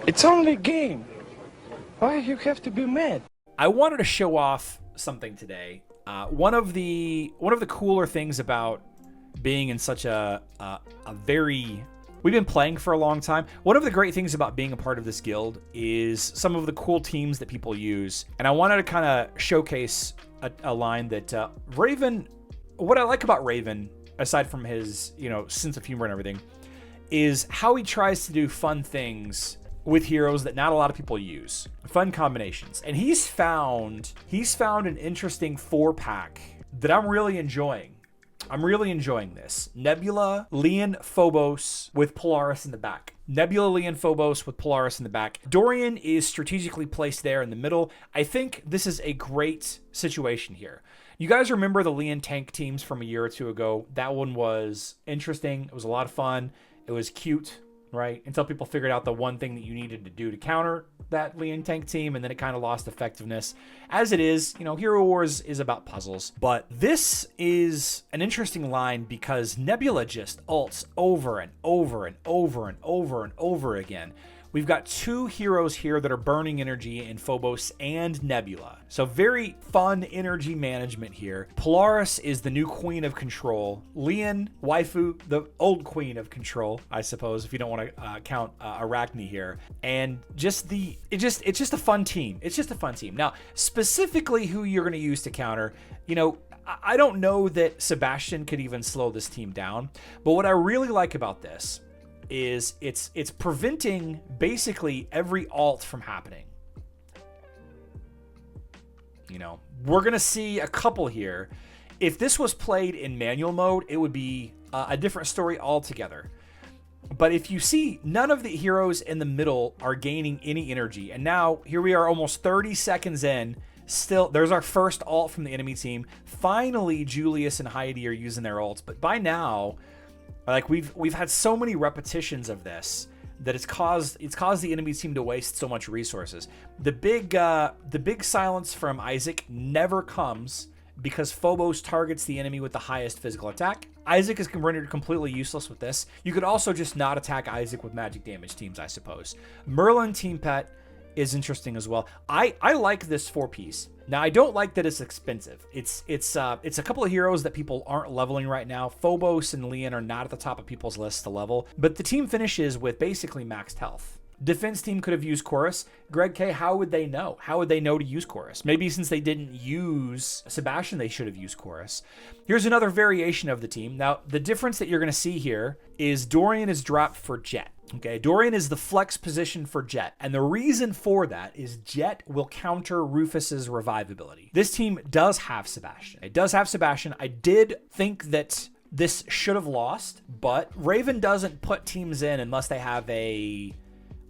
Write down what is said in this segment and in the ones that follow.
It's only a game. Why you have to be mad? I wanted to show off something today. One of the cooler things about being in such a very we've been playing for a long time. One of the great things about being a part of this guild is some of the cool teams that people use, and I wanted to kind of showcase a line that Raven. What I like about Raven, aside from his sense of humor and everything, is how he tries to do fun things with heroes that not a lot of people use. Fun combinations. And he's found an interesting 4-pack that I'm really enjoying. I'm really enjoying this. Nebula, Leon, Phobos with Polaris in the back. Nebula, Leon, Phobos with Polaris in the back. Dorian is strategically placed there in the middle. I think this is a great situation here. You guys remember the Leon tank teams from a year or two ago? That one was interesting. It was a lot of fun. It was cute, right? Until people figured out the one thing that you needed to do to counter that Leon tank team, and then it kind of lost effectiveness. As it is, Hero Wars is about puzzles. But this is an interesting line because Nebula just ults over and over and over and over and over again. We've got 2 heroes here that are burning energy in Phobos and Nebula. So very fun energy management here. Polaris is the new queen of control. Leon, waifu, the old queen of control, I suppose, if you don't want to count Arachne here. And it's just a fun team. It's just a fun team. Now, specifically who you're going to use to counter, I don't know that Sebastian could even slow this team down. But what I really like about this is it's preventing basically every alt from happening. We're gonna see a couple here. If this was played in manual mode, it would be a different story altogether. But if you see, none of the heroes in the middle are gaining any energy, and now here we are almost 30 seconds in. Still, there's our first ult from the enemy team. Finally, Julius and Heidi are using their ults, but by now, we've had so many repetitions of this that it's caused the enemy team to waste so much resources. The big silence from Isaac never comes because Phobos targets the enemy with the highest physical attack. Isaac is rendered completely useless with this. You could also just not attack Isaac with magic damage teams, I suppose. Merlin team pet is interesting as well. I like this 4-piece. Now, I don't like that it's expensive. It's a couple of heroes that people aren't leveling right now. Phobos and Leon are not at the top of people's lists to level, but the team finishes with basically maxed health. Defense team could have used Chorus. Greg K, how would they know? How would they know to use Chorus? Maybe since they didn't use Sebastian, they should have used Chorus. Here's another variation of the team. Now, the difference that you're going to see here is Dorian is dropped for Jet. Okay, Dorian is the flex position for Jet, and the reason for that is Jet will counter Rufus's revivability. This team does have Sebastian. It does have Sebastian. I did think that this should have lost, but Raven doesn't put teams in unless they have a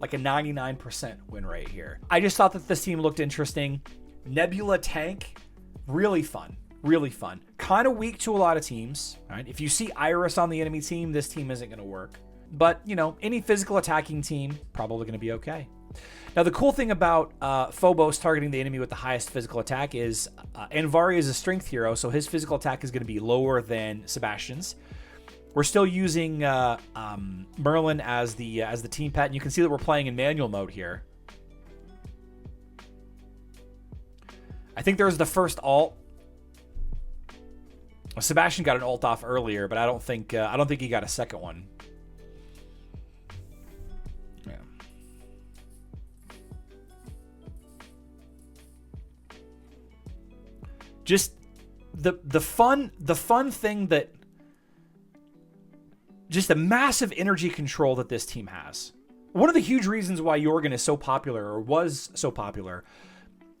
99% win rate here. I just thought that this team looked interesting. Nebula tank, really fun. Really fun. Kind of weak to a lot of teams, right? If you see Iris on the enemy team, this team isn't going to work. But, any physical attacking team, probably going to be okay. Now, the cool thing about Phobos targeting the enemy with the highest physical attack is Anvari is a strength hero, so his physical attack is going to be lower than Sebastian's. We're still using Merlin as the team pet, and you can see that we're playing in manual mode here. I think there's the first ult. Sebastian got an ult off earlier, but I don't think he got a second one. Yeah. Just the fun thing that just the massive energy control that this team has. One of the huge reasons why Jorgen is so popular, or was so popular,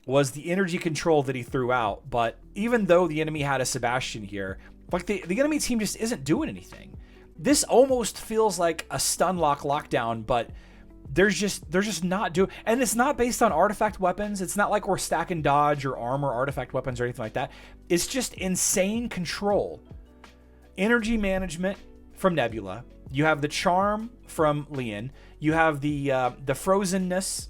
was the energy control that he threw out. But even though the enemy had a Sebastian here, the enemy team just isn't doing anything. This almost feels like a stun lockdown, but they're just not doing, and it's not based on artifact weapons. It's not like we're stacking dodge or armor artifact weapons or anything like that. It's just insane control. Energy management from Nebula. You have the charm from Leon. You have the frozenness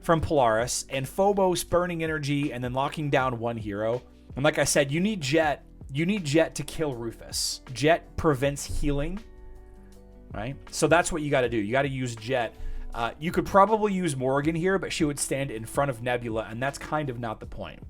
from Polaris, and Phobos burning energy and then locking down one hero. And like I said, you need Jet. You need Jet to kill Rufus. Jet prevents healing, right? So that's what you got to do. You got to use Jet. You could probably use Morrigan here, but she would stand in front of Nebula, and that's kind of not the point.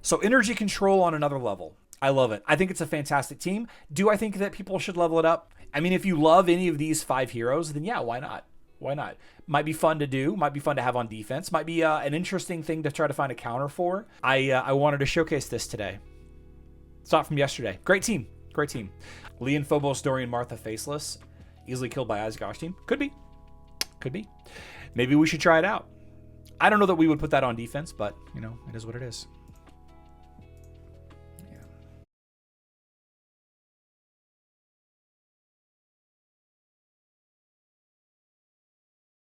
So energy control on another level. I love it. I think it's a fantastic team. Do I think that people should level it up? I mean, if you love any of these 5 heroes, then yeah, why not? Why not? Might be fun to do. Might be fun to have on defense. Might be an interesting thing to try to find a counter for. I wanted to showcase this today. Saw it from yesterday. Great team. Great team. Leon, Phobos, Dorian, Martha, Faceless. Easily killed by Isgosh team. Could be. Could be. Maybe we should try it out. I don't know that we would put that on defense, but, you know, it is what it is.